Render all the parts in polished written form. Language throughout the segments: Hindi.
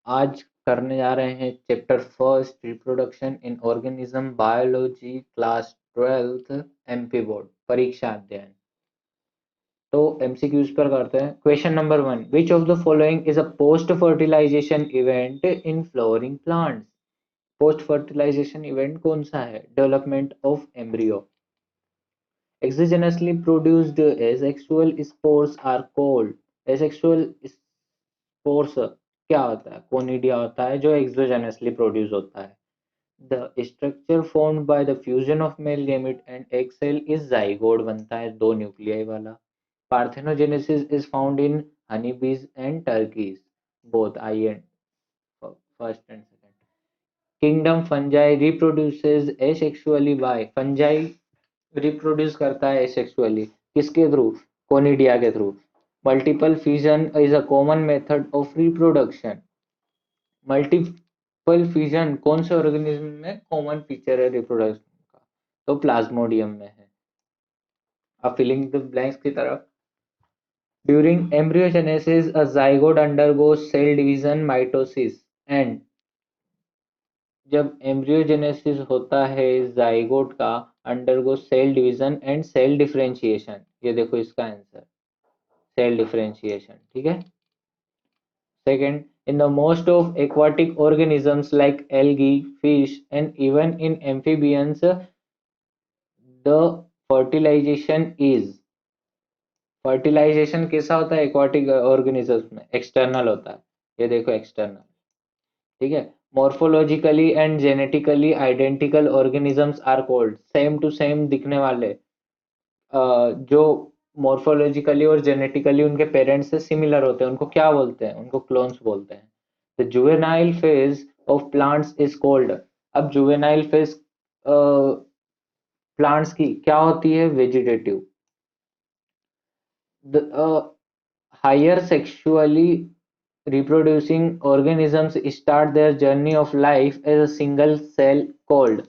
आज करने जा रहे हैं chapter first reproduction in organism biology class 12th MP board परीक्षा अध्ययन। तो एमसीक्यूज पर करते हैं। Question number 1, which of the following is a post fertilization event in flowering plants? Post fertilization event कौन सा है? Development of embryo. Exogenously produced asexual spores are called asexual spores क्या होता है? कोनिडिया होता है जो एक्सोजेनसली प्रोड्यूस होता है। The structure formed by the fusion of male gamete and egg cell is zygote बनता है, दो न्यूक्लियाई वाला। Parthenogenesis is found in honey bees and turkeys, both I and first and second. Kingdom fungi reproduces asexually by, fungi reproduce करता है एसेक्सुअली, किसके थ्रू? कोनिडिया के through. Multiple fission is a common method of reproduction. Multiple fission कौन से ऑर्गेनिज्म में कॉमन फीचर है रिप्रोडक्शन का? तो प्लाज्मोडियम में है। अब फिलिंग द ब्लैंक्स की तरफ। During embryogenesis a zygote undergoes cell division mitosis and, जब एम्ब्रियोजेनेसिस होता है जाइगोट का, undergo cell division and cell differentiation. ये देखो इसका आंसर, सेल डिफरेंशिएशन, ठीक है। Second, in the most of aquatic organisms like algae, fish, and even in amphibians, the fertilization is, fertilization कैसा होता है एक्वाटिक ऑर्गेनिजम्स में? एक्सटर्नल होता है, ये देखो एक्सटर्नल, ठीक है। Morphologically and genetically identical organisms are called, same to same दिखने वाले, जो मॉर्फोलॉजिकली और जेनेटिकली उनके पेरेंट्स से सिमिलर होते हैं, उनको क्या बोलते हैं? उनको क्लोन्स बोलते हैं। The juvenile phase of plants is called, अब जुवेनाइल फेज प्लांट्स की क्या होती है? Vegetative. The higher sexually reproducing organisms start their journey of life as a single cell called,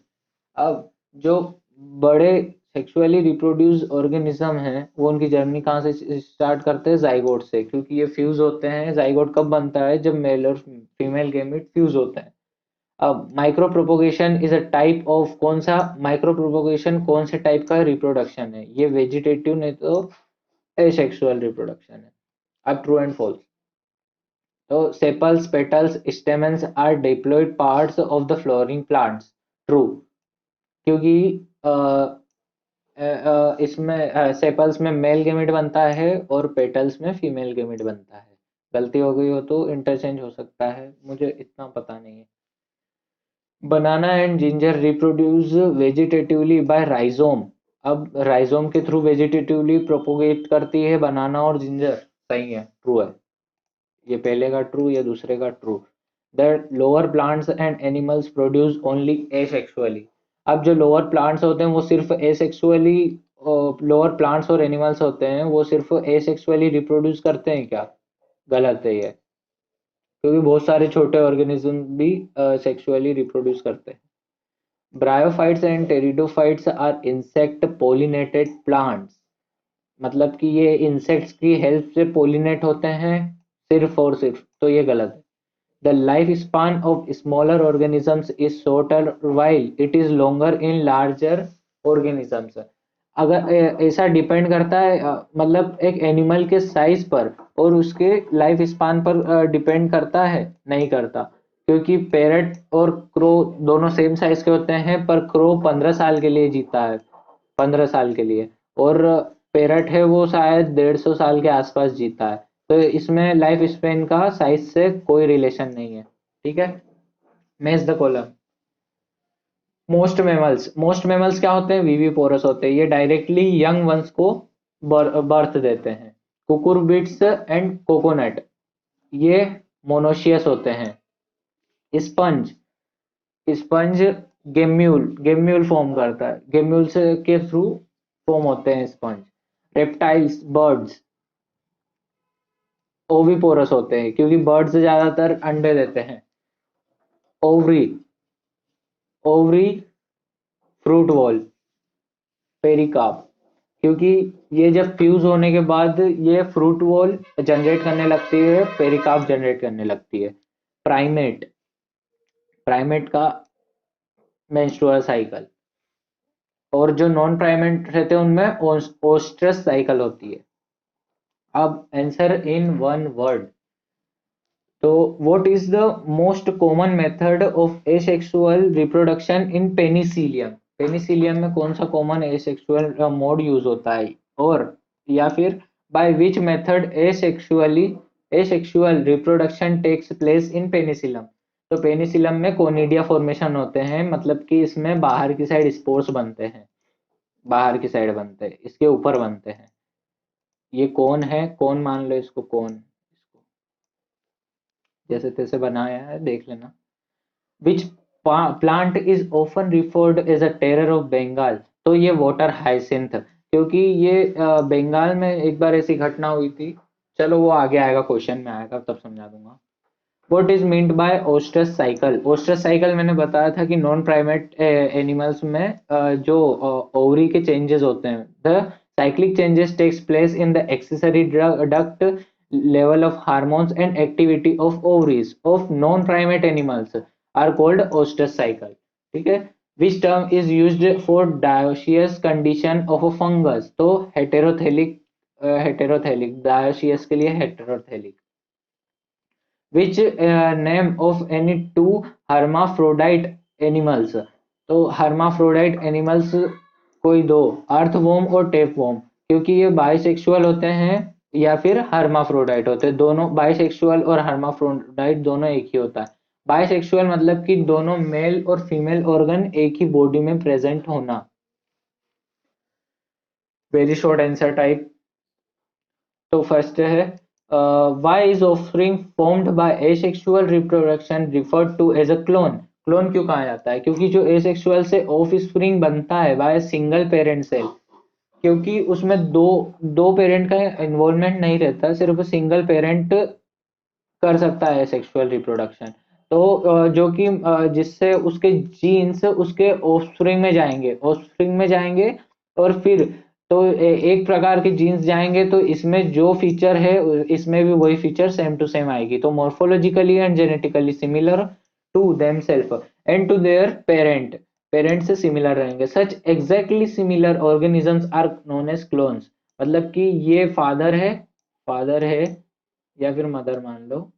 अब जो बड़े सेक्सुअली रिप्रोड्यूस ऑर्गेनिज्म हैं वो उनकी जर्नी कहाँ से स्टार्ट करते हैं? जाइगोट से, क्योंकि ये फ्यूज होते हैं। जाइगोट कब बनता है? जब मेल और फीमेल गैमेट फ्यूज होते हैं। अब micro propagation is a type of, कौन सा माइक्रो प्रोपोगेशन कौन से टाइप का रिप्रोडक्शन है? ये वेजिटेटिव नहीं तो एसेक्सुअल रिप्रोडक्शन है। अब ट्रू एंड फॉल्स। तो sepals, petals, stamens are diploid parts of the flowering plants, true, क्योंकि इसमें सेपल्स में मेल गैमेट बनता है और पेटल्स में फीमेल गैमेट बनता है। गलती हो गई हो तो इंटरचेंज हो सकता है, मुझे इतना पता नहीं है। Banana and ginger reproduce vegetatively by rhizome, अब राइजोम के थ्रू वेजिटेटिवली प्रोपोगेट करती है बनाना और जिंजर, सही है, ट्रू है। ये पहले का ट्रू, ये दूसरे का true. The lower plants and animals produce only asexually, अब जो लोअर प्लांट्स होते हैं वो सिर्फ एसेक्सुअली, लोअर प्लांट्स और एनिमल्स होते हैं वो सिर्फ एसेक्सुअली रिप्रोड्यूस करते हैं क्या? गलत है ये, क्योंकि बहुत सारे छोटे ऑर्गेनिज्म भी सेक्सुअली रिप्रोड्यूस करते हैं। Bryophytes and pteridophytes are insect pollinated plants, मतलब कि ये इंसेक्ट्स की हेल्प से पोलिनेट होते हैं सिर्फ और सिर्फ, तो ये गलत है। The lifespan of smaller organisms is shorter while it is longer in larger organisms. अगर ऐसा डिपेंड करता है मतलब एक एनिमल के साइज पर और उसके लाइफ स्पान पर डिपेंड करता है? नहीं करता, क्योंकि पैरट और क्रो दोनों सेम साइज के होते हैं, पर क्रो 15 साल के लिए जीता है, 15 साल के लिए, और पैरट है वो शायद 150 साल के आसपास जीता है। तो इसमें लाइफ स्पेन का साइज से कोई रिलेशन नहीं है, ठीक है। Match the column. Most mammals क्या होते हैं? विविपोरस होते हैं, ये डायरेक्टली यंग वंस को बर्थ देते हैं। कुकुरबिट्स एंड कोकोनट ये मोनोशियस होते हैं। Sponge, sponge gemmule, gemmule form करता है, गेम्यूल से के थ्रू फॉर्म होते हैं स्पंज। रेप्टाइल्स, बर्ड्स ओविपोरस होते हैं, क्योंकि बर्ड्स ज्यादातर अंडे देते हैं। Ovary, ovary fruit wall, pericarp, क्योंकि ये जब फ्यूज होने के बाद ये फ्रूट वॉल जनरेट करने लगती है, पेरिकार्प जनरेट करने लगती है। प्राइमेट, प्राइमेट का मेंस्ट्रुअल साइकिल, और जो नॉन प्राइमेट रहते हैं उनमें ओस्ट्रस साइकिल होती है। अब आंसर इन वन वर्ड, तो what is the most common method of asexual reproduction in Penicillium? Penicillium में कौन सा कॉमन एसेक्सुअल मोड यूज होता है? और या फिर by which method asexual reproduction takes place in penicillium? तो पेनिसिलम में कोनिडिया फॉर्मेशन होते हैं, मतलब कि इसमें बाहर की साइड स्पोर्स बनते हैं, बाहर की साइड बनते हैं, इसके ऊपर बनते हैं। ये कौन है? कौन मान लो इसको, कौन, इसको जैसे तैसे बनाया है, देख लेना। Which plant is often referred as a terror of Bengal? तो ये वाटर हाइसिंथ, क्योंकि ये बंगाल में एक बार ऐसी घटना हुई थी। चलो वो आगे आएगा, क्वेश्चन में आएगा तब समझा दूंगा। What is meant by oestrus cycle? Oestrus cycle मैंने बताया था कि नॉन प्राइमेट एनिमल्स में जो ओवरी के चेंजेस होते हैं, the cyclic changes takes place in the accessory duct level of hormones and activity of ovaries of non-primate animals are called ostrus cycle. ठीक है? Which term is used for dioecious condition of a fungus? तो heterothelic, heterothelic, dioecious के लिए heterothelic. Which name of any two hermaphrodite animals? तो hermaphrodite animals कोई दो, अर्थवॉर्म और टेपवॉर्म, क्योंकि ये बाइसेक्सुअल होते हैं या फिर हर्माफ्रोडाइट होते हैं। दोनों बाइसेक्सुअल और हर्माफ्रोडाइट दोनों एक ही होता है। बाइसेक्सुअल मतलब कि दोनों मेल और फीमेल ऑर्गन एक ही बॉडी में प्रेजेंट होना। Very short answer type. तो फर्स्ट है, why is offspring formed by asexual reproduction referred to as a clone? Clone क्यों कहा जाता है? क्योंकि जो एसेक्सुअल से ऑफस्प्रिंग बनता है बाय सिंगल पेरेंट सेल, क्योंकि उसमें दो दो पेरेंट का इन्वॉल्वमेंट नहीं रहता, सिर्फ सिंगल पेरेंट कर सकता है सेक्सुअल रिप्रोडक्शन। तो जो कि जिससे उसके जीन्स उसके ऑफस्प्रिंग में जाएंगे, ऑफस्प्रिंग में जाएंगे, और फिर तो एक प्रकार के जीन्स जाएंगे, तो इसमें जो फीचर है इसमें भी वही फीचर सेम टू सेम आएगी। तो morphologically and genetically similar to them self and to their parent, parent से सिमिलर रहेंगे। Such exactly similar organisms are known as clones, मतलब कि ये फादर है या फिर मदर मान लो,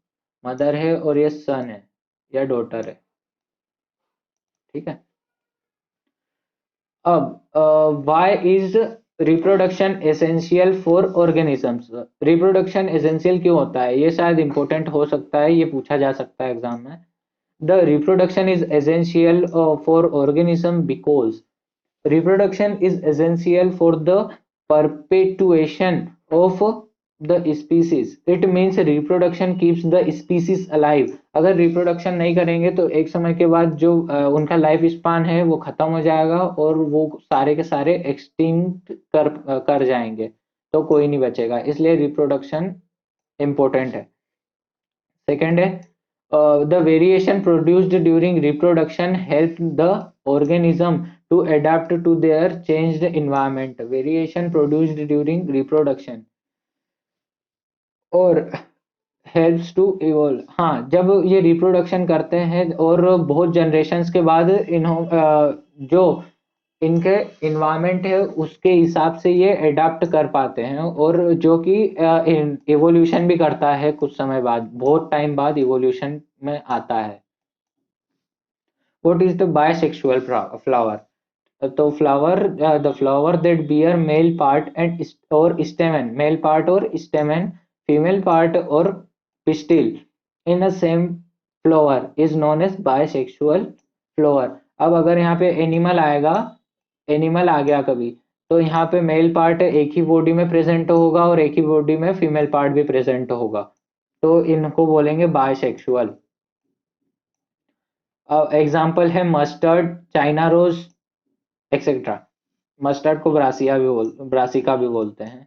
मदर है और ये सन है या डॉटर है। ठीक है? अब why is reproduction essential for organisms? Reproduction essential क्यों होता है? ये शायद इंपॉर्टेंट हो सकता है, ये पूछा जा सकता है एग्जाम में। The reproduction is essential for organism because reproduction is essential for the perpetuation of the species. It means reproduction keeps the species alive. अगर रिप्रोडक्शन नहीं करेंगे तो एक समय के बाद जो उनका लाइफ स्पान है वो खत्म हो जाएगा और वो सारे के सारे एक्सटिंक्ट कर जाएंगे, तो कोई नहीं बचेगा, इसलिए रिप्रोडक्शन इंपॉर्टेंट है। सेकेंड है, the variation produced during reproduction help the organism to adapt to their changed environment. Variation produced during reproduction और helps to evolve. हाँ, जब ये रिप्रोडक्शन करते हैं और बहुत जनरेशन्स के बाद जो इनके इन्वायरमेंट है उसके हिसाब से ये अडाप्ट कर पाते हैं, और जो कि इवोल्यूशन भी करता है, कुछ समय बाद, बहुत टाइम बाद इवोल्यूशन में आता है। What is the bisexual flower? तो flower, the flower that bear male part and और स्टेमन, मेल पार्ट और स्टेमन, फीमेल पार्ट और pistil in a same flower is known as bisexual flower. अब अगर यहाँ पे एनिमल आएगा, एनिमल आ गया कभी, तो यहाँ पे मेल पार्ट एक ही बॉडी में प्रेजेंट होगा और एक ही बॉडी में फीमेल पार्ट भी प्रेजेंट होगा, तो इनको बोलेंगे बायसेक्सुअल। एग्जाम्पल है mustard, China rose etcetera. Mustard को ब्रासिका भी बोलते हैं।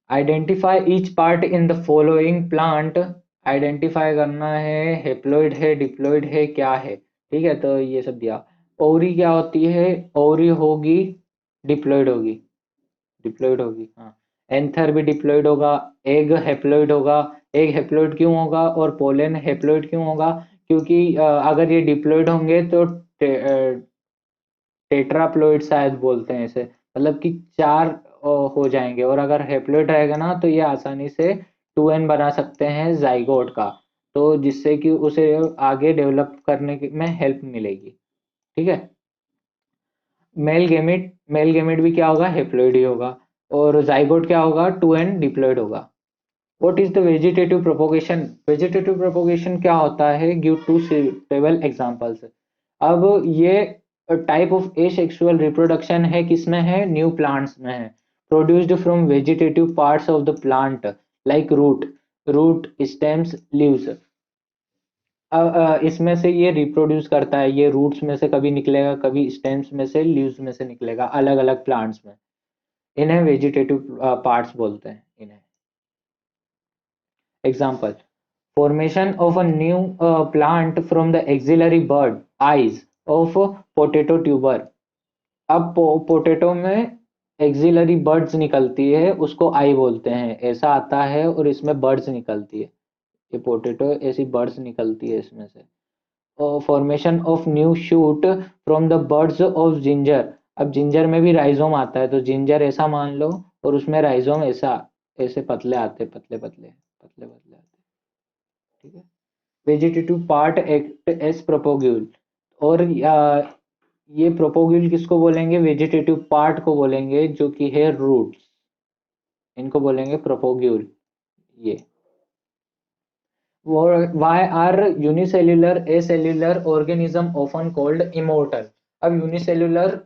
Identify each part in the following plant. Identify करना है, हेप्लॉइड है, डिप्लॉइड है, क्या है। ठीक है, तो ये सब दिया। ओवरी क्या होती है? ओवरी होगी, डिप्लॉइड होगी। डिप्लॉइड होगी, हाँ। एंथर भी डिप्लॉइड होगा, एग हेप्लॉइड होगा। एग हेप्लॉइड क्यों होगा और पोलन हेप्लॉइड क्यों होगा? क्योंकि अगर ये डिप्लॉइड होंगे तो टेट्राप्लॉइड शायद बोलते हैं इसे, मतलब कि 4 हो जाएंगे, और अगर हेप्लॉइड रहेगा ना तो ये आसानी से 2n बना सकते हैं जाइगोट का, तो जिससे कि उसे आगे डेवलप करने में हेल्प मिलेगी। ठीक है। मेल गेमिट भी क्या होगा? हेप्लॉइड ही होगा। और जाइगोट क्या होगा? 2n डिप्लॉइड होगा। What is the vegetative propagation? Vegetative propagation क्या होता है? Give two suitable examples. अब ये टाइप ऑफ एसेक्सुअल रिप्रोडक्शन है, किसमें है? न्यू प्लांट्स में है। Produced from vegetative parts of the plant like root stems leaves. इसमें से ये रिप्रोड्यूस करता है, ये रूट्स में से कभी निकलेगा, कभी स्टेम्स में से, लीव्स में से निकलेगा, अलग अलग प्लांट्स में। इन्हें वेजिटेटिव पार्ट्स बोलते हैं इन्हें। Example, formation of a new plant from the axillary bud eyes of potato tuber। अब पोटैटो में एक्सिलरी बर्ड्स निकलती है, उसको आई बोलते हैं, ऐसा आता है, और इसमें बर्ड्स निकलती है, ये पोटैटो ऐसी बर्ड्स निकलती है इसमें से। और formation of new shoot from the birds of ginger. अब जिंजर में भी राइजोम आता है, तो जिंजर ऐसा मान लो, और उसमें राइजोम ऐसा, ऐसे पतले आते, पतले पतले पतले पतले आते। ठीक है। Vegetative part act as propagule. और ये प्रोपोग्यूल किसको बोलेंगे? वेजिटेटिव पार्ट को बोलेंगे, जो कि है रूट्स, इनको बोलेंगे प्रोपोग्यूल। ये why are unicellular acellular organism often called immortal. अब यूनिसेल्युलर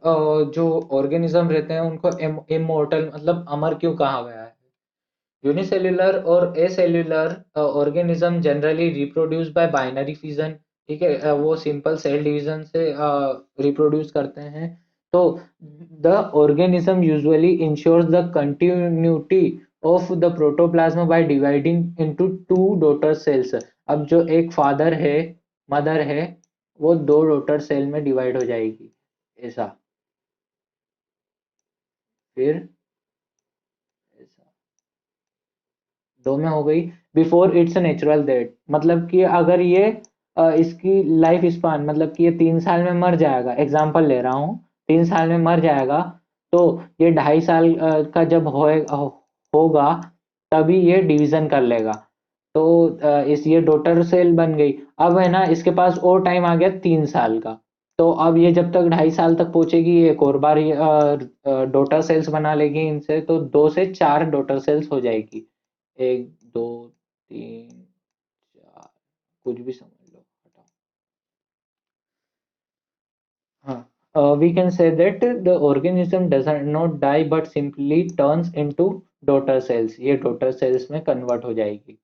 जो ऑर्गेनिज्म रहते हैं उनको इमोर्टल मतलब अमर क्यों कहा गया है? यूनिसेल्युलर और acellular organism generally reproduce by binary fission. ठीक है, वो सिंपल सेल डिवीजन से रिप्रोड्यूस करते हैं। तो the organism usually ensures the continuity of the protoplasm by dividing into 2 daughter cells. अब जो एक फादर है, मदर है, वो 2 डॉटर सेल में डिवाइड हो जाएगी, ऐसा। फिर ऐसा 2 में हो गई। बिफोर इट्स नेचुरल डेथ, मतलब कि अगर ये इसकी लाइफ स्पान, मतलब कि ये 3 साल में मर जाएगा, एग्जाम्पल ले रहा हूँ, 3 साल में मर जाएगा, तो ये 2.5 साल का जब होगा, तभी ये डिवीजन कर लेगा। तो इस ये डॉटर सेल बन गई। अब है ना, इसके पास और टाइम आ गया 3 साल का, तो अब ये जब तक 2.5 साल तक पहुंचेगी, एक और बार ये डॉटर सेल्स बना लेगी इनसे, तो 2 से 4 डॉटर सेल्स हो जाएगी। 1 2 3 4, कुछ भी समझ लो, हटाओ। हाँ, we can say that the organism does not die but simply turns into daughter cells। ये daughter cells में convert हो जाएगी।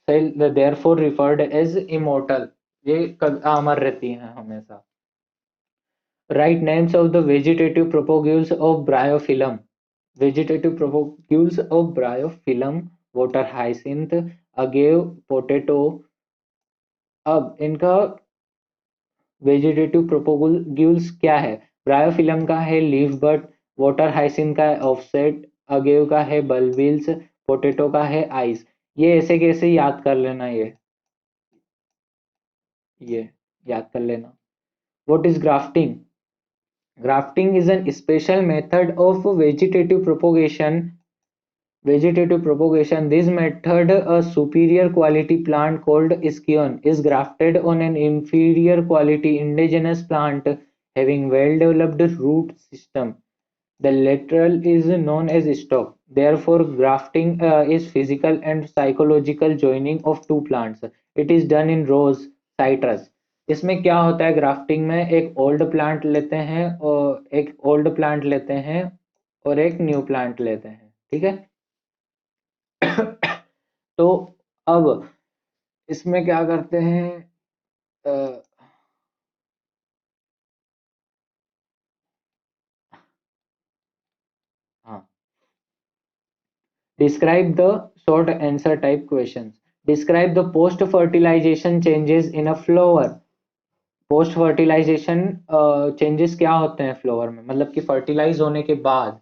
cell therefore referred as immortal। ये अमर रहती हैं हमेशा। Write names of the vegetative propagules of Bryophyllum। Vegetative propagules of Bryophyllum: water hyacinth, agave, potato। अब इनका वेजिटेटिव प्रोपोगुल्स क्या है? ब्रायोफिलम का है लीफ बड, वाटर हाइसिन का है ऑफसेट, अगेव का है बल्बिल्स, पोटैटो का है आइस। ये ऐसे कैसे याद कर लेना, ये याद कर लेना। What is grafting? Grafting is an special method of vegetative propagation. This method, a superior quality plant called ischion is grafted on an inferior quality indigenous plant having well developed root system. The lateral is known as stalk. Therefore, grafting is physical and psychological joining of two plants. It is done in rows, citrus। इसमें क्या होता है? ग्राफ्टिंग में एक ओल्ड प्लांट लेते हैं, और एक न्यू प्लांट लेते हैं। ठीक है। तो अब इसमें क्या करते हैं? अ, हाँ, describe the short answer type questions. Describe the post fertilization changes in a flower. Post fertilization changes क्या होते हैं फ्लावर में? मतलब कि फर्टिलाइज होने के बाद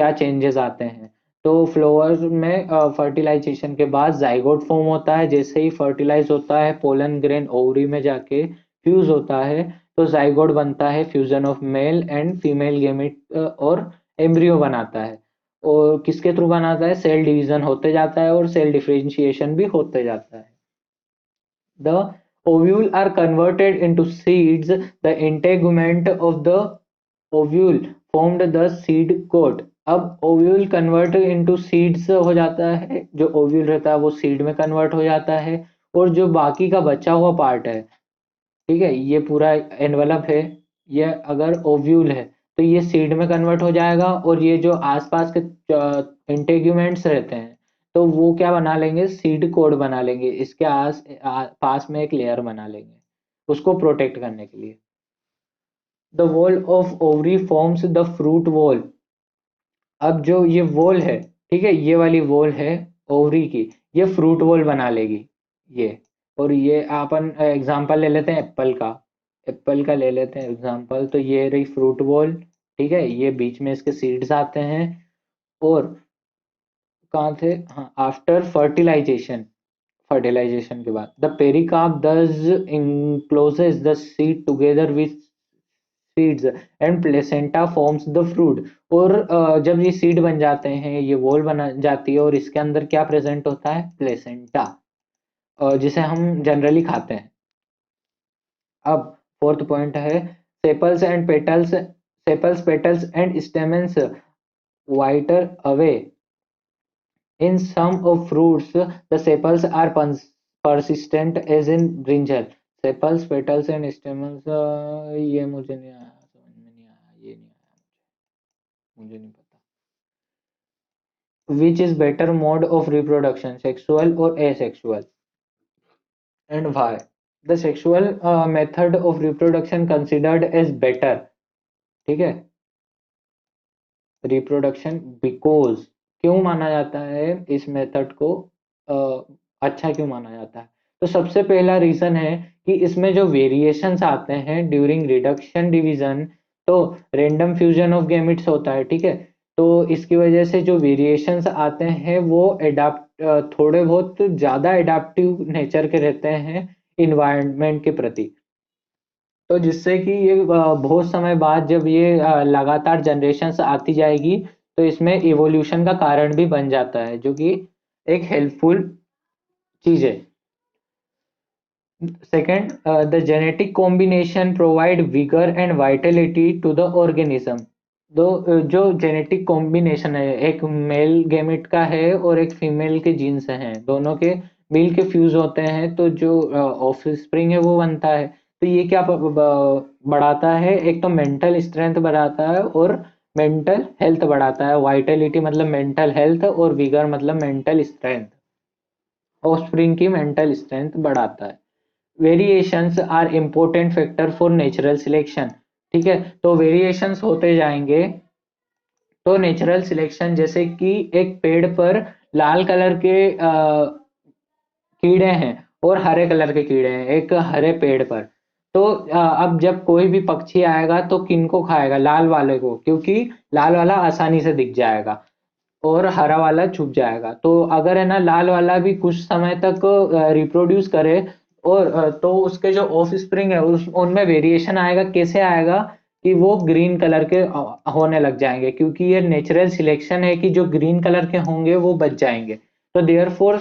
क्या चेंजेस आते हैं। तो फ्लावर में फर्टिलाइजेशन के बाद जाइगोट फॉर्म होता है। जैसे ही फर्टिलाइज होता है पोलन ग्रेन ओवरी में जाके फ्यूज होता है, तो जाइगोट बनता है, fusion of male and female gamete और एम्ब्रियो बनाता है। और किसके थ्रू बनाता है, सेल डिवीजन होते जाता है और सेल डिफरेंशिएशन भी होते जाता है। The ovule are converted into seeds. The integument of the ovule formed the seed coat. अब ओव्यूल कन्वर्ट इनटू सीड्स हो जाता है, जो ओव्यूल रहता है वो सीड में कन्वर्ट हो जाता है, और जो बाकी का बचा हुआ पार्ट है, ठीक है, ये पूरा एनवलप है, ये अगर ओव्यूल है तो ये सीड में कन्वर्ट हो जाएगा, और ये जो आसपास के इंटेग्यूमेंट्स रहते हैं तो वो क्या बना लेंगे, सीड कोड बना लेंगे, इसके पास में एक लेयर बना लेंगे उसको प्रोटेक्ट करने के लिए। The wall of ovary forms the fruit wall. अब जो ये वॉल है, ठीक है, ये वाली वॉल है ओवरी की, ये फ्रूट वॉल बना लेगी ये। और ये अपन एग्जांपल ले लेते हैं एप्पल का, एप्पल का ले लेते हैं एग्जांपल, तो ये रही फ्रूट वॉल, ठीक है, ये बीच में इसके सीड्स आते हैं। और कहाँ थे, हाँ, आफ्टर फर्टिलाइजेशन, फर्टिलाइजेशन के बाद द पेरिकार्प दस encloses the seed together with seeds and placenta forms the fruit. और जब ये सीड बन जाते हैं, ये वॉल बना जाती है, और इसके अंदर क्या प्रेजेंट होता है, प्लेसेंटा, जिसे हम जनरली खाते हैं। अब फोर्थ पॉइंट है sepals and petals, sepals petals and stamens wither away. In some of fruits, the sepals are persistent as in brinjal. Sepals, petals and stamens, ये मुझे नहीं आया, समझ में नहीं आया, ये नहीं आया मुझे नहीं पता। Which is better mode of reproduction, sexual or asexual, and why? The sexual method of reproduction considered as better, ठीक है, रिप्रोडक्शन बिकॉज, क्यों माना जाता है इस मेथड को, अच्छा क्यों माना जाता है, तो सबसे पहला रीजन है कि इसमें जो वेरिएशंस आते हैं ड्यूरिंग रिडक्शन डिवीजन, तो रेंडम फ्यूजन ऑफ गैमेट्स होता है, ठीक है, तो इसकी वजह से जो वेरिएशंस आते हैं वो एडाप्ट थोड़े बहुत ज्यादा एडाप्टिव नेचर के रहते हैं इन्वायरमेंट के प्रति। तो जिससे कि ये बहुत समय बाद जब ये लगातार जनरेशन्स आती जाएगी तो इसमें इवोल्यूशन का कारण भी बन जाता है, जो कि एक हेल्पफुल चीज है। Second, the genetic combination provide vigour and vitality to the organism. जो जेनेटिक कॉम्बिनेशन है, एक मेल गेमिट का है और एक फीमेल के जीन्स हैं, दोनों के मिल के फ्यूज होते हैं, तो जो ऑफस्प्रिंग है वो बनता है। तो ये क्या बढ़ाता है, एक तो मेंटल स्ट्रेंथ बढ़ाता है और मेंटल हेल्थ बढ़ाता है। वाइटलिटी मतलब मेंटल हेल्थ और विगर मतलब मेंटल स्ट्रेंथ, ऑफस्प्रिंग की मेंटल स्ट्रेंथ बढ़ाता है। Variations are important factor for natural selection, ठीक है, तो वेरिएशंस होते जाएंगे, तो नेचुरल सिलेक्शन, जैसे कि एक पेड़ पर लाल कलर के कीड़े हैं और हरे कलर के कीड़े हैं एक हरे पेड़ पर, तो अब जब कोई भी पक्षी आएगा तो किनको खाएगा, लाल वाले को, क्योंकि लाल वाला आसानी से दिख जाएगा और हरा वाला छुप जाएगा। तो अगर है ना लाल वाला भी कुछ समय तक रिप्रोड्यूस करे, और तो उसके जो ऑफ स्प्रिंग है उस उनमें वेरिएशन आएगा, कैसे आएगा कि वो ग्रीन कलर के होने लग जाएंगे, क्योंकि ये नेचुरल सिलेक्शन है कि जो ग्रीन कलर के होंगे वो बच जाएंगे। तो therefore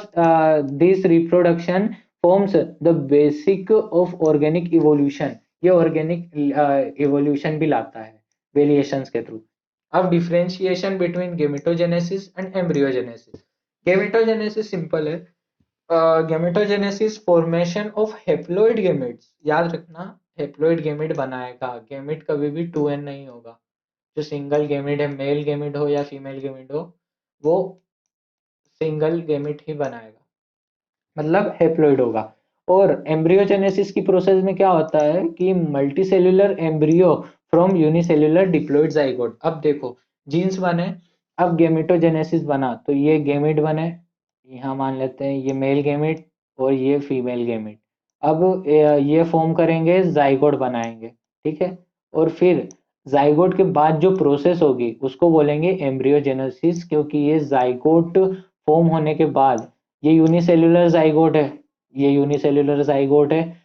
this reproduction forms the basic of organic evolution, ये ऑर्गेनिक इवोल्यूशन भी लाता है वेरिएशंस के थ्रू। अब differentiation between gametogenesis and embryogenesis. Gametogenesis simple है, gametogenesis formation of haploid gametes, याद रखना, हेप्लॉइड गेमेट बनाएगा, गेमेट कभी भी 2n नहीं होगा। जो सिंगल गेमेट है, मेल गेमेट हो या फीमेल गेमेट हो, वो सिंगल गेमेट ही बनाएगा, मतलब हेप्लॉइड होगा। और एम्ब्रियोजेनेसिस की प्रोसेस में क्या होता है कि multicellular embryo from unicellular diploid zygote. अब देखो, जीन्स बने, अब गेमेटोजेनेसिस बना, तो ये गेमेट बने, यहाँ मान लेते हैं ये मेल गेमेट और ये फीमेल गेमेट। अब ये फॉर्म करेंगे, जाइगोट बनाएंगे, ठीक है, और फिर जाइगोट के बाद जो प्रोसेस होगी उसको बोलेंगे एम्ब्रियोजेनेसिस, क्योंकि ये जाइगोट फॉर्म होने के बाद, ये यूनिसेल्युलर जाइगोट है, ये यूनिसेल्युलर जाइगोट है,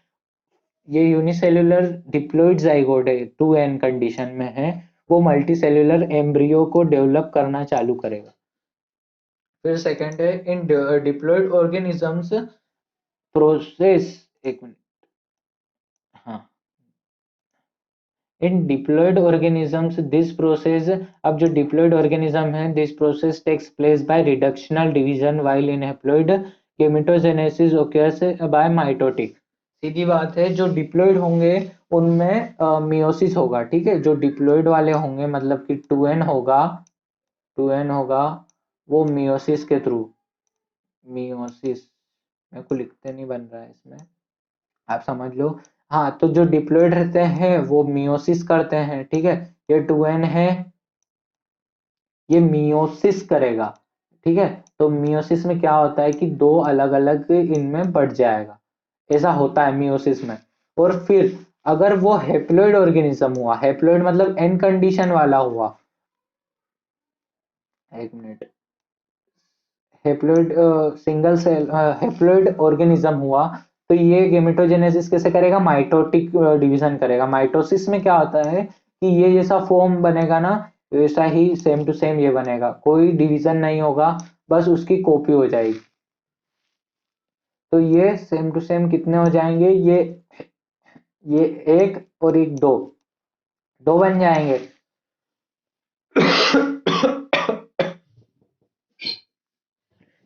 ये यूनिसेल्युलर डिप्लॉइड जाइगोट है, 2n कंडीशन में है, वो मल्टीसेल्युलर एम्ब्रियो को डेवलप करना चालू करेगा। फिर सेकंड है इन डिप्लॉइड ऑर्गेनिजम्स प्रोसेस, एक मिनट, हाँ, in diploid organisms this process, अब जो डिप्लॉइड ऑर्गेनिज्म है, this process takes place by reductional division while in haploid gametogenesis occurs by mitotic. सीधी बात है, जो डिप्लॉइड होंगे उनमें मियोसिस होगा, ठीक है, जो डिप्लॉइड वाले होंगे मतलब कि 2n होगा, वो मियोसिस के थ्रू, मियोसिस, मेरे को लिखते नहीं बन रहा है इसमें, आप समझ लो। हाँ, तो जो डिप्लॉइड रहते हैं वो मियोसिस करते हैं, ठीक है, ये 2n है, ये मियोसिस करेगा, ठीक है। तो मियोसिस में क्या होता है कि दो अलग अलग इनमें बढ़ जाएगा, ऐसा होता है मियोसिस में। और फिर अगर वो हैप्लॉइड ऑर्गेनिज्म हुआ, हैप्लॉइड मतलब एन कंडीशन वाला हुआ, एक minute, haploid single cell haploid organism हुआ, तो ये गेमेटोजेनेसिस कैसे करेगा, माइटोटिक डिवीजन करेगा। माइटोसिस में क्या होता है कि ये जैसा फॉर्म बनेगा ना, वैसा ही सेम टू सेम ये बनेगा, कोई डिवीजन नहीं होगा, बस उसकी कॉपी हो जाएगी। तो ये सेम टू सेम कितने हो जाएंगे, ये एक और एक दो, दो बन जाएंगे।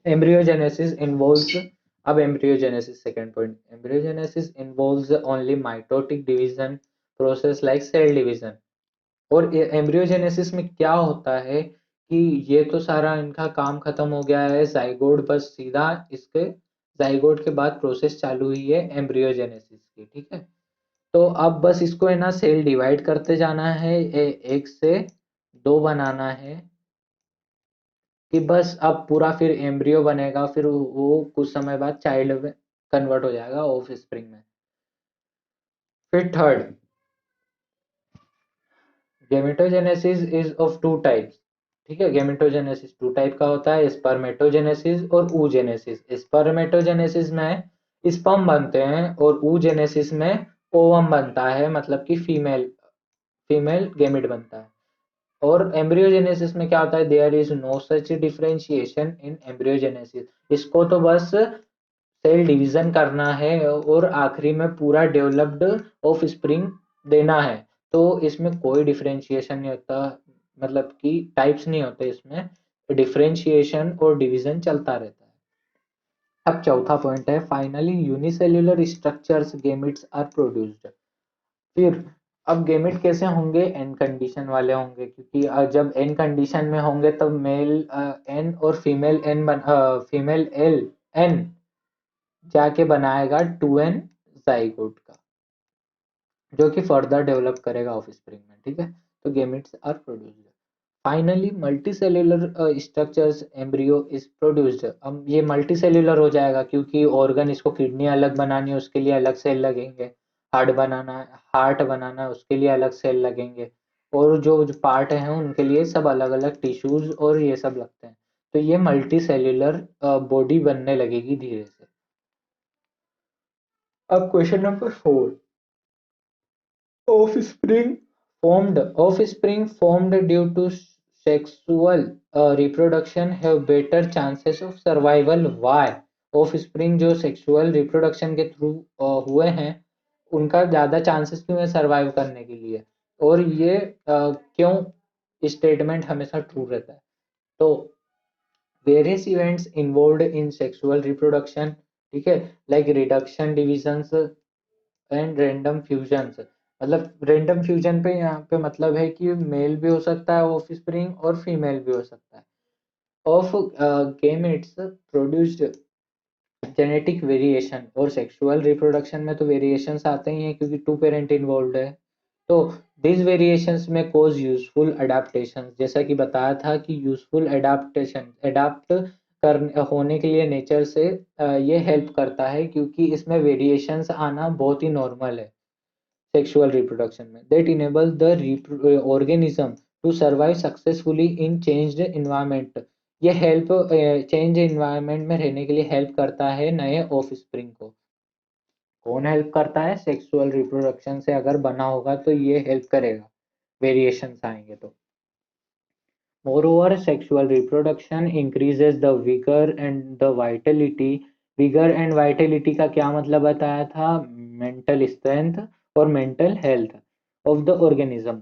Embryogenesis involves, अब embryogenesis second point, embryogenesis involves only mitotic division process like cell division। और एम्ब्रियोजेनेसिस में क्या होता है कि ये तो सारा इनका काम खत्म हो गया है, जाइगोट बस सीधा इसके, जाइगोट के बाद प्रोसेस चालू हुई है एम्ब्रियोजेनेसिस की, ठीक है। तो अब बस इसको है ना सेल डिवाइड करते जाना है, एक से दो बनाना है, कि बस अब पूरा फिर एम्ब्रियो बनेगा, फिर वो कुछ समय बाद चाइल्ड में कन्वर्ट हो जाएगा ऑफ स्प्रिंग में। फिर third, gametogenesis is of two types, ठीक है, गेमेटोजेनेसिस टू टाइप का होता है, स्पर्मेटोजेनेसिस और oogenesis। स्पर्मेटोजेनेसिस में स्पर्म बनते हैं और oogenesis में ओवम बनता है, मतलब कि फीमेल फीमेल गेमिट बनता है। और एम्ब्रियोजेनेसिस में क्या होता है, there is no such differentiation in embryogenesis, इसको तो बस सेल डिवीजन करना है और आखिरी में पूरा डेवलप्ड ऑफ स्प्रिंग देना है। तो इसमें कोई डिफरेंशिएशन नहीं होता, मतलब कि टाइप्स नहीं होते इसमें, डिफरेंशिएशन और डिवीजन चलता रहता है। अब चौथा पॉइंट है, finally unicellular structures gametes are produced. फिर अब गेमिट कैसे होंगे, एन कंडीशन वाले होंगे, क्योंकि जब एन कंडीशन में होंगे तब मेल एन और female n female L n जाके बनाएगा 2n जाइगोट का, जो कि फर्दर डेवलप करेगा ऑफ स्प्रिंग में, ठीक है। तो gametes are produced, finally multicellular structures embryo is produced. अब ये मल्टीसेल्युलर हो जाएगा, क्योंकि ऑर्गन, इसको किडनी अलग बनानी है उसके लिए अलग सेल लगेंगे, हार्ट बनाना है उसके लिए अलग सेल लगेंगे, और जो पार्ट हैं उनके लिए सब अलग अलग टिश्यूज और ये सब लगते हैं। तो ये मल्टी सेल्यूलर बॉडी बनने लगेगी धीरे से। अब question number 4, offspring formed due to sexual reproduction have better chances of survival। why? offspring जो सेक्सुअल रिप्रोडक्शन के थ्रू हुए हैं, उनका ज्यादा चांसेस क्यों है सरवाइव करने के लिए, और ये क्यों स्टेटमेंट हमेशा ट्रू रहता है। तो various events involved in sexual reproduction, ठीक है, like reduction divisions and random fusions. मतलब रैंडम फ्यूजन पे यहाँ पे मतलब है कि मेल भी हो सकता है ऑफ स्प्रिंग और फीमेल भी हो सकता है। Of gametes produced genetic variation, और सेक्सुअल रिप्रोडक्शन में तो वेरिएशंस आते ही हैं क्योंकि टू पेरेंट इन्वॉल्व है। तो दिस वेरिएशंस में कोज यूजफुल अडेप्टेशन, जैसा कि बताया था कि यूजफुल अडेप्टेशन अडेप्ट कर होने के लिए नेचर से ये हेल्प करता है, क्योंकि इसमें वेरिएशंस आना बहुत ही नॉर्मल है। सेक्सुअल रिप्रोडक्शन में, that enable the organism to survive successfully in changed environment. ये हेल्प चेंज इन्वायरमेंट में रहने के लिए हेल्प करता है नए ऑफ स्प्रिंग को। कौन हेल्प करता है? सेक्सुअल रिप्रोडक्शन से अगर बना होगा तो ये हेल्प करेगा, वेरिएशंस आएंगे तो। Moreover, sexual reproduction increases the vigor and the vitality. Vigor and vitality का क्या मतलब बताया था? Mental strength और mental health of the organism.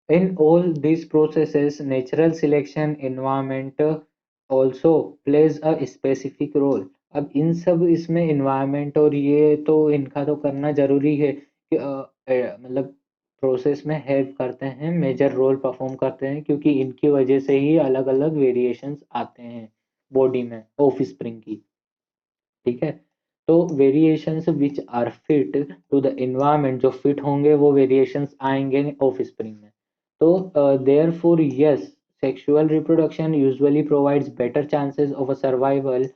In all these processes, natural selection environment also plays a specific role. अब इन सब इसमें environment और ये तो इनका तो करना जरूरी है कि मतलब प्रोसेस में हेल्प करते हैं, मेजर रोल परफॉर्म करते हैं, क्योंकि इनकी वजह से ही अलग अलग वेरिएशंस आते हैं बॉडी में ऑफ स्प्रिंग की। ठीक है, तो variations which are fit to the environment, जो फिट होंगे वो वेरिएशंस आएंगे ऑफ स्प्रिंग में। तो therefore yes, sexual reproduction usually provides better chances of a survival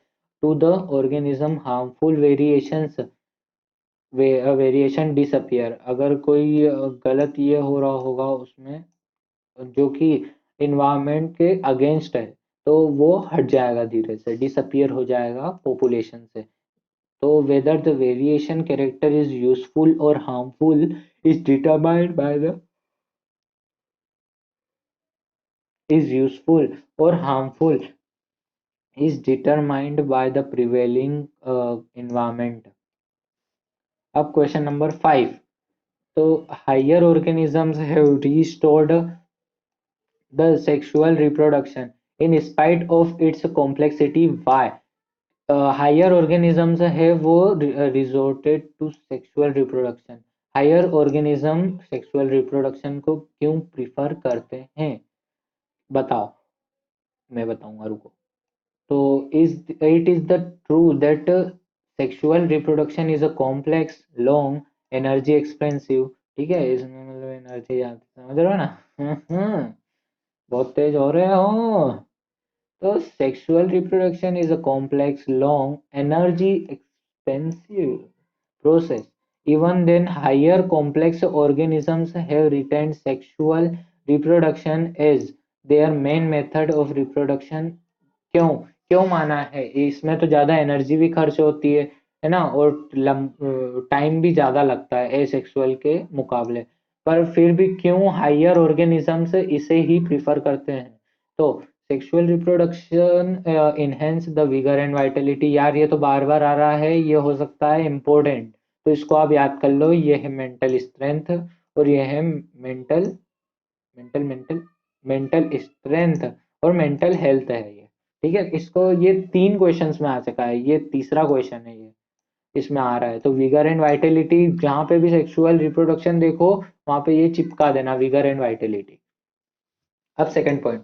to the organism. Harmful variations variation disappear, अगर कोई गलत ये हो रहा होगा उसमें जो कि इन्वायरमेंट के अगेंस्ट है, तो वो हट जाएगा, धीरे से डिसअपियर हो जाएगा पॉपुलेशन से। तो whether the variation character is useful और harmful is determined by the is useful or harmful is determined by the prevailing environment. अब क्वेश्चन नंबर 5, तो higher organisms have restored the sexual reproduction in spite of its complexity. Why? Higher organisms है वो resorted to sexual reproduction. Higher organism sexual reproduction को क्यों प्रिफर करते हैं? बताओ, मैं बताऊंगा, रुको। तो it is the true that sexual reproduction is a complex, long, energy expensive। ठीक है, इसमें मतलब एनर्जी समझ रहे हो ना? बहुत तेज हो रहे हो। तो sexual reproduction is a complex, long, energy expensive process. Even then, higher complex organisms have retained sexual reproduction as their main method of reproduction. क्यों? क्यों माना है? इसमें तो ज्यादा एनर्जी भी खर्च होती है ना, और टाइम भी ज्यादा लगता है एसेक्सुअल के मुकाबले, पर फिर भी क्यों हायर ऑर्गेनिजम्स इसे ही प्रिफर करते हैं? तो sexual reproduction enhance the vigour and Vitality. यार ये तो बार बार आ रहा है, ये हो सकता है इम्पोर्टेंट, तो इसको आप याद कर लो। ये है मेंटल स्ट्रेंथ और ये है mental mental mental mental strength और मेंटल हेल्थ है ये। ठीक है, इसको ये 3 क्वेश्चंस में आ चुका है, ये तीसरा क्वेश्चन है ये इसमें आ रहा है। तो विगर एंड वाइटलिटी, जहां पे भी सेक्सुअल रिप्रोडक्शन देखो वहां पे ये चिपका देना, विगर एंड वाइटलिटी। अब second point,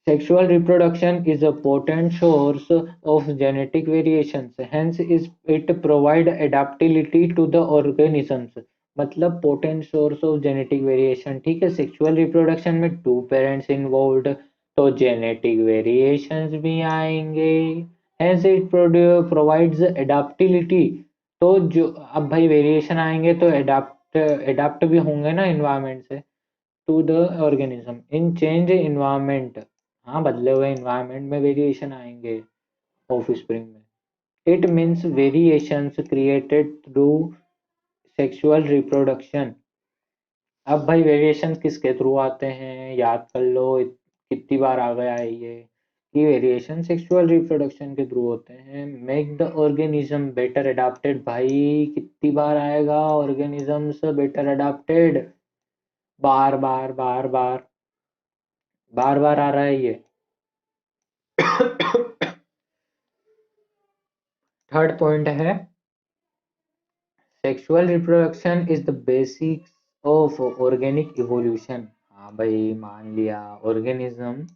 sexual reproduction is a potent source of genetic variations, hence is it provide adaptability to the organisms। मतलब potent source of genetic variation. ठीक है, सेक्सुअल रिप्रोडक्शन में 2 पेरेंट्स इन्वॉल्व्ड, तो जेनेटिक वेरिएशंस भी आएंगे, hence it provides adaptability। तो जो अब भाई वेरिएशन आएंगे तो एडाप्ट भी होंगे ना एनवायरनमेंट से, to the organism in change environment. हाँ, बदले हुए इन्वायरमेंट में वेरिएशन आएंगे ऑफ स्प्रिंग में। It means variations created through sexual reproduction. अब भाई वेरिएशन किसके थ्रू आते हैं? याद कर लो, कितनी बार आ गया है ये कि वेरिएशन सेक्सुअल रिप्रोडक्शन के थ्रू होते हैं। Make the organism better adapted. भाई कितनी बार आएगा ऑर्गेनिजम्स बेटर अडाप्टेड? बार बार बार बार बार बार आ रहा है ये। थर्ड पॉइंट है, sexual reproduction is the basics of organic evolution. हाँ भाई, मान लिया ऑर्गेनिज्म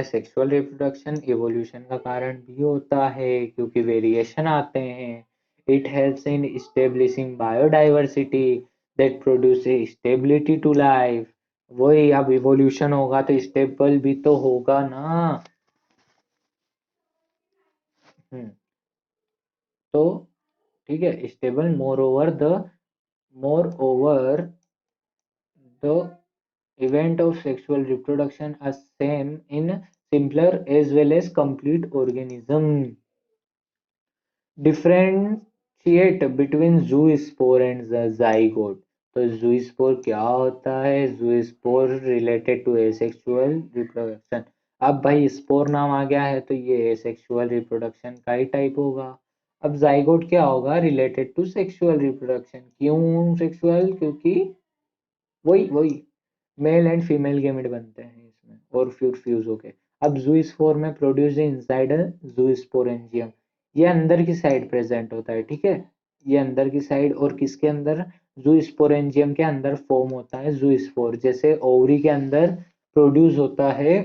सेक्सुअल रिप्रोडक्शन इवोल्यूशन का कारण भी होता है, क्योंकि वेरिएशन आते हैं। It helps in establishing biodiversity that produce stability to life. वही, अब इवोल्यूशन होगा तो स्टेबल भी तो होगा ना। हम्म, तो ठीक है, stable. More over the event of sexual reproduction are same in simpler as well as complete organism. Differentiate between zoospore and the zygote. तो zoospore क्या होता है? zoospore related to asexual reproduction. अब भाई स्पोर नाम आ गया है तो ये asexual reproduction का ही टाइप होगा। अब जाइगोट क्या होगा? Related to sexual reproduction. क्यों सेक्सुअल? क्योंकि वही वही मेल एंड फीमेल गैमेट बनते हैं इसमें और फिर फ्यूज होके। अब जूस्पोर में प्रोड्यूस इनसाइड जूस्पोरेंजियम, ये अंदर की साइड प्रेजेंट होता है, ठीक है, ये अंदर की साइड। और किसके अंदर? जूस्पोरेंजियम के अंदर फॉर्म होता है जूस्पोर। जैसे ओवरी के अंदर प्रोड्यूस होता है,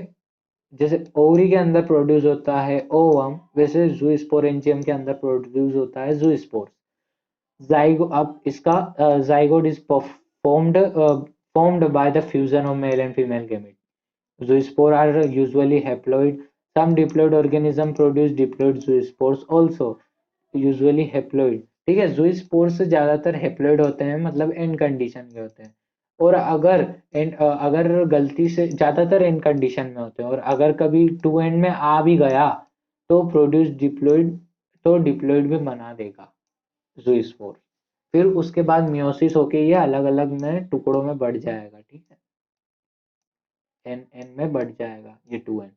जैसे ओवरी के अंदर प्रोड्यूस होता है ओवम, वैसे जूस्पोरेंजियम के अंदर प्रोड्यूस होता है जूस्पोर। zygo अब इसका zygote is formed by the fusion of male and female gamete. Zoospore are usually haploid. Some diploid organism produce diploid zoospores also, usually haploid। ठीक है, zoospores ज्यादातर haploid होते हैं, मतलब end condition के होते हैं। और अगर गलती से ज्यादातर end condition में होते हैं, और अगर कभी टू एंड में आ भी गया तो प्रोड्यूस डिप्लोइड, तो डिप्लोइड भी बना देगा जूस्पोर। फिर उसके बाद मियोसिस होके ये अलग अलग में टुकड़ों में बढ़ जाएगा, ठीक है, एन एन में बढ़ जाएगा ये टू एन।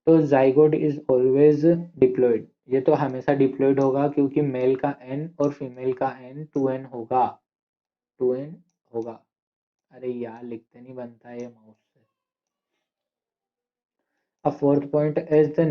तो जाइगोट इज ऑलवेज डिप्लॉयड, ये तो हमेशा डिप्लॉयड होगा क्योंकि मेल का एन और फीमेल का एन टू एन होगा, टू एन होगा। अरे यार लिखते नहीं बनता है ये माउस से। अ फोर्थ पॉइंट इज द